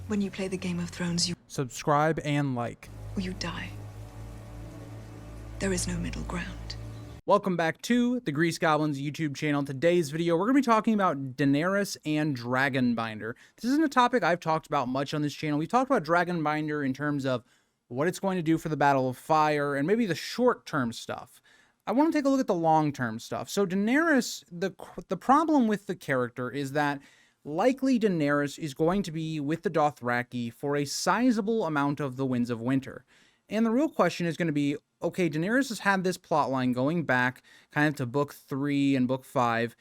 When you play the Game of Thrones, Subscribe and like. you die. There is no middle ground. Welcome back to the Grease Goblins YouTube channel. Today's video, we're going to be talking about Daenerys and Dragonbinder. This isn't a topic I've talked about much on this channel. We've talked about Dragonbinder in terms of what it's going to do for the Battle of Fire and maybe the short-term stuff. I want to take a look at the long-term stuff. So Daenerys, the problem with the character is that likely Daenerys is going to be with the Dothraki for a sizable amount of the Winds of Winter. And the real question is going to be, okay, Daenerys has had this plotline going back kind of to book 3 and book 5,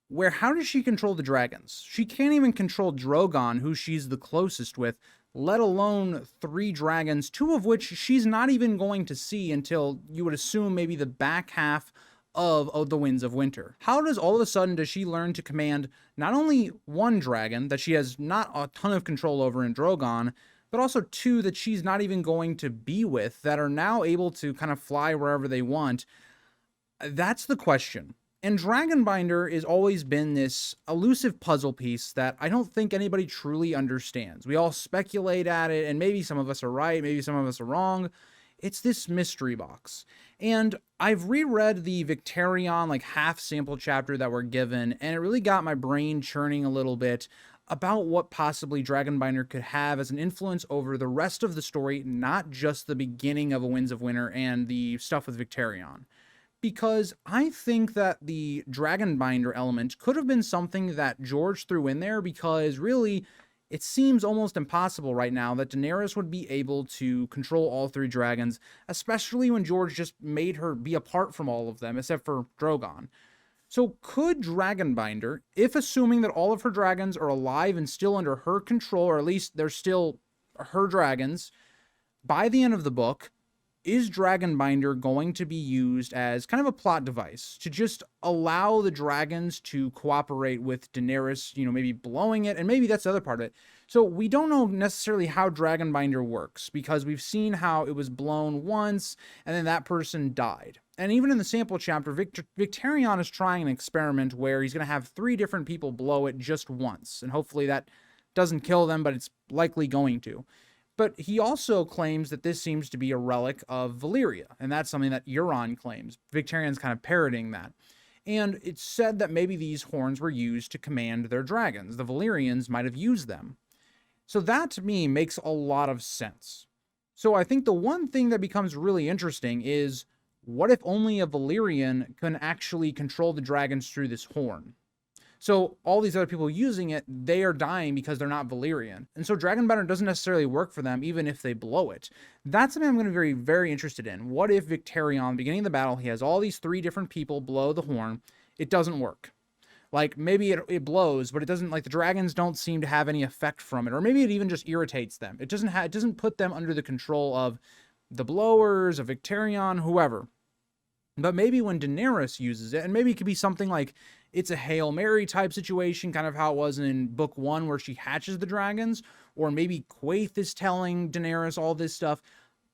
where how does she control the dragons? She can't even control Drogon, who she's the closest with, let alone 3 dragons, 2 of which she's not even going to see until, you would assume, maybe the back half of the Winds of Winter. How does all of a sudden does she learn to command not only 1 dragon that she has not a ton of control over in Drogon, but also 2 that she's not even going to be with that are now able to kind of fly wherever they want? That's the question. And Dragonbinder has always been this elusive puzzle piece that I don't think anybody truly understands. We all speculate at it, and maybe some of us are right, maybe some of us are wrong. It's this mystery box. And I've reread the Victarion, like, half sample chapter that we're given, and it really got my brain churning a little bit about what possibly Dragonbinder could have as an influence over the rest of the story, not just the beginning of A Winds of Winter and the stuff with Victarion. Because I think that the Dragonbinder element could have been something that George threw in there, because really, it seems almost impossible right now that Daenerys would be able to control all 3 dragons, especially when George just made her be apart from all of them, except for Drogon. So could Dragonbinder, if assuming that all of her dragons are alive and still under her control, or at least they're still her dragons, by the end of the book, is Dragonbinder going to be used as kind of a plot device to just allow the dragons to cooperate with Daenerys, you know, maybe blowing it, and maybe that's the other part of it. So we don't know necessarily how Dragonbinder works, because we've seen how it was blown once, and then that person died. And even in the sample chapter, Victarion is trying an experiment where he's going to have 3 different people blow it just once, and hopefully that doesn't kill them, but it's likely going to. But he also claims that this seems to be a relic of Valyria, and that's something that Euron claims. Victarion's kind of parroting that. And it's said that maybe these horns were used to command their dragons. The Valyrians might have used them. So that, to me, makes a lot of sense. So I think the one thing that becomes really interesting is, what if only a Valyrian can actually control the dragons through this horn? So all these other people using it, they are dying because they're not Valyrian. And so Dragonbinder doesn't necessarily work for them, even if they blow it. That's something I'm going to be very, very interested in. What if Victarion, beginning of the battle, he has all these 3 different people blow the horn, it doesn't work. Like, maybe it blows, but it doesn't, like, the dragons don't seem to have any effect from it. Or maybe it even just irritates them. It doesn't put them under the control of the blowers, of Victarion, whoever. But maybe when Daenerys uses it, and maybe it could be something like it's a Hail Mary type situation, kind of how it was in book 1 where she hatches the dragons, or maybe Quaithe is telling Daenerys all this stuff.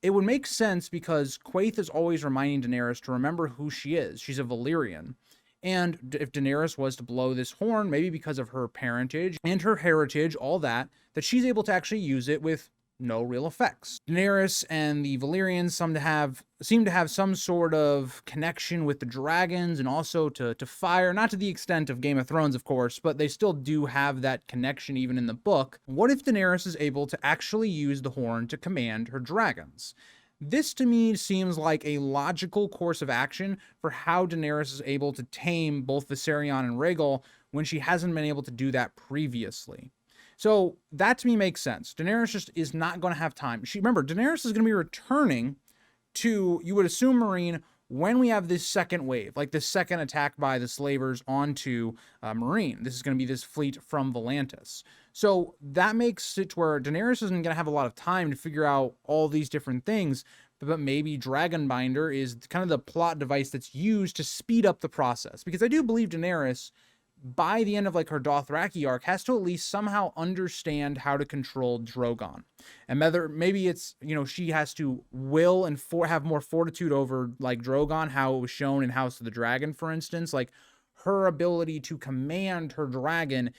It would make sense because Quaithe is always reminding Daenerys to remember who she is. She's a Valyrian. And if Daenerys was to blow this horn, maybe because of her parentage and her heritage, all that she's able to actually use it with no real effects. Daenerys and the Valyrians seem to have some sort of connection with the dragons and also to fire, not to the extent of Game of Thrones, of course, but they still do have that connection even in the book. What if Daenerys is able to actually use the horn to command her dragons? This to me seems like a logical course of action for how Daenerys is able to tame both Viserion and Rhaegal when she hasn't been able to do that previously. So that to me makes sense. Daenerys just is not going to have time. Remember, Daenerys is going to be returning to, you would assume, Meereen, when we have this second wave, like this second attack by the slavers onto Meereen. This is going to be this fleet from Volantis. So that makes it to where Daenerys isn't going to have a lot of time to figure out all these different things, but maybe Dragonbinder is kind of the plot device that's used to speed up the process. Because I do believe Daenerys, by the end of like her Dothraki arc, has to at least somehow understand how to control Drogon. And maybe it's, you know, she has to will and have more fortitude over like Drogon, how it was shown in House of the Dragon, for instance. Like, her ability to command her dragon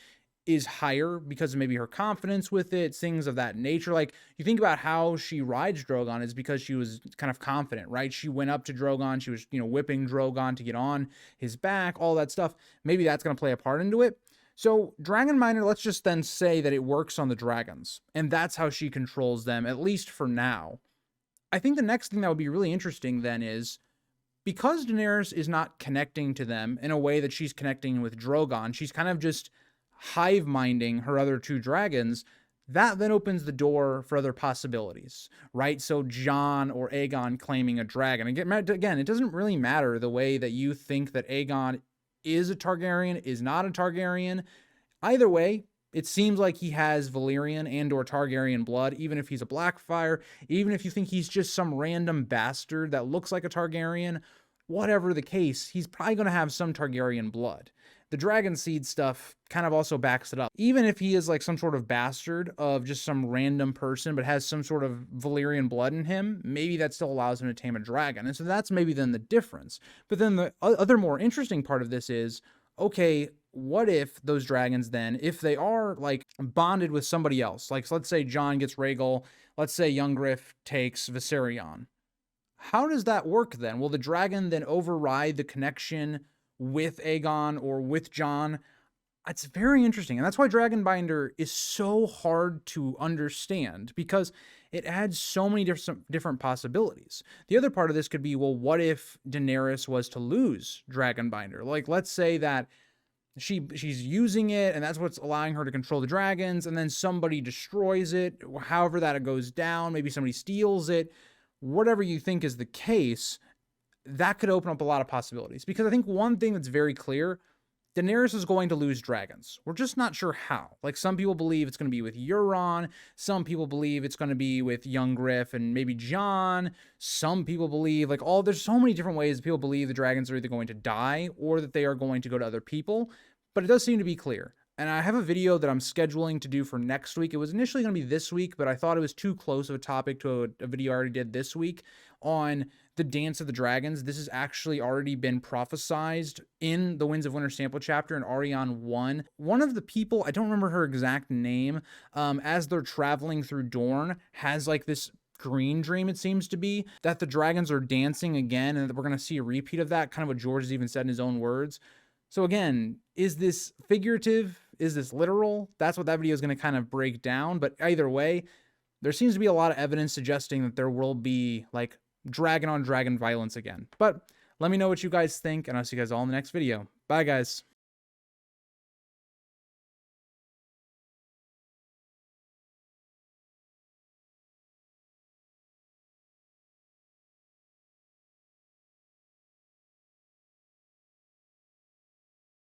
is higher because of maybe her confidence with it, things of that nature. Like, you think about how she rides Drogon is because she was kind of confident, right? She went up to Drogon, she was, whipping Drogon to get on his back, all that stuff. Maybe that's going to play a part into it. So Dragonbinder, let's just then say that it works on the dragons, and that's how she controls them, at least for now. I think the next thing that would be really interesting then is, because Daenerys is not connecting to them in a way that she's connecting with Drogon, she's kind of just hive-minding her other two dragons. That then opens the door for other possibilities, right? So Jon or Aegon claiming a dragon. Again, it doesn't really matter the way that you think that Aegon is a Targaryen, is not a Targaryen. Either way, it seems like he has Valyrian and or Targaryen blood, even if he's a Blackfyre, even if you think he's just some random bastard that looks like a Targaryen. Whatever the case, he's probably going to have some Targaryen blood. The dragon seed stuff kind of also backs it up. Even if he is like some sort of bastard of just some random person, but has some sort of Valyrian blood in him, maybe that still allows him to tame a dragon. And so that's maybe then the difference. But then the other more interesting part of this is, okay, what if those dragons then, if they are like bonded with somebody else, like, so let's say Jon gets Rhaegal, let's say Young Griff takes Viserion. How does that work then? Will the dragon then override the connection with Aegon or with Jon? It's very interesting. And that's why Dragonbinder is so hard to understand, because it adds so many different possibilities. The other part of this could be, well, what if Daenerys was to lose Dragonbinder? Like, let's say that she's using it and that's what's allowing her to control the dragons, and then somebody destroys it, however that it goes down, maybe somebody steals it. Whatever you think is the case, that could open up a lot of possibilities. Because I think one thing that's very clear, Daenerys is going to lose dragons. We're just not sure how. Like, some people believe it's going to be with Euron. Some people believe it's going to be with Young Griff and maybe Jon. Some people believe, there's so many different ways that people believe the dragons are either going to die or that they are going to go to other people. But it does seem to be clear. And I have a video that I'm scheduling to do for next week. It was initially going to be this week, but I thought it was too close of a topic to a video I already did this week on the Dance of the Dragons. This has actually already been prophesized in the Winds of Winter sample chapter in Arion 1. One of the people, I don't remember her exact name, as they're traveling through Dorne, has like this green dream, it seems to be, that the dragons are dancing again, and that we're going to see a repeat of that, kind of what George has even said in his own words. So again, is this figurative? Is this literal? That's what that video is going to kind of break down. But either way, there seems to be a lot of evidence suggesting that there will be like dragon on dragon violence again. But let me know what you guys think, and I'll see you guys all in the next video. Bye, guys.